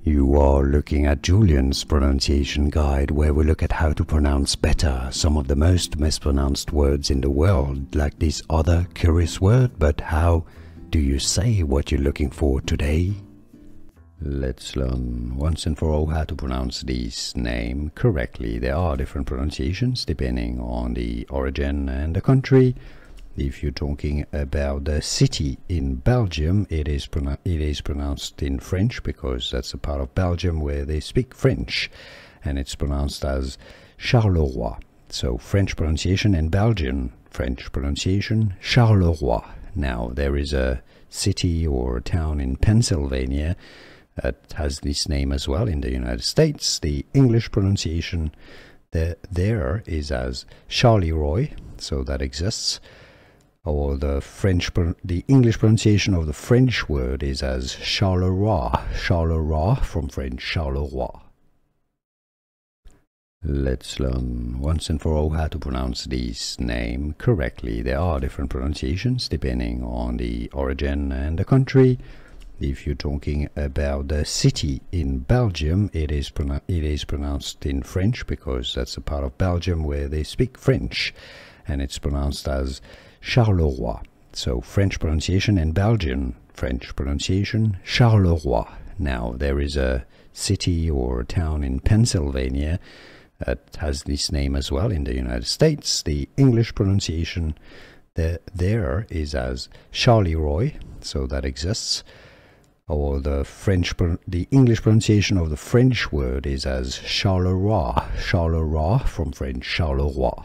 You are looking at Julian's pronunciation guide, where we look at how to pronounce better some of the most mispronounced words in the world, like this other curious word. But how do you say what you're looking for today? Let's learn once and for all how to pronounce this name correctly. There are different pronunciations depending on the origin and the country. If you're talking about the city in Belgium, it is pronounced in French because that's a part of Belgium where they speak French, and it's pronounced as Charleroi. So French pronunciation and Belgian French pronunciation, Charleroi. Now there is a city or a town in Pennsylvania that has this name as well in the United States. The English pronunciation there is as Charleroi, so that exists. Or the English pronunciation of the French word is as Charleroi. Charleroi from French, Charleroi. Let's learn once and for all how to pronounce this name correctly. There are different pronunciations depending on the origin and the country. If you're talking about the city in Belgium, it is pronounced in French because that's a part of Belgium where they speak French, and it's pronounced as Charleroi. So French pronunciation and Belgian French pronunciation, Charleroi. Now there is a city or a town in Pennsylvania that has this name as well in the United States. The English pronunciation there is as Charleroi, so that exists. Or the English pronunciation of the French word is as Charleroi. Charleroi from French, Charleroi.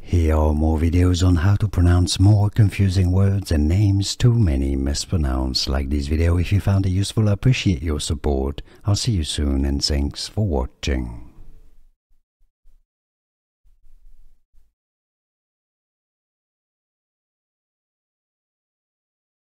Here are more videos on how to pronounce more confusing words and names too many mispronounced. Like this video if you found it useful. I appreciate your support. I'll see you soon, and thanks for watching.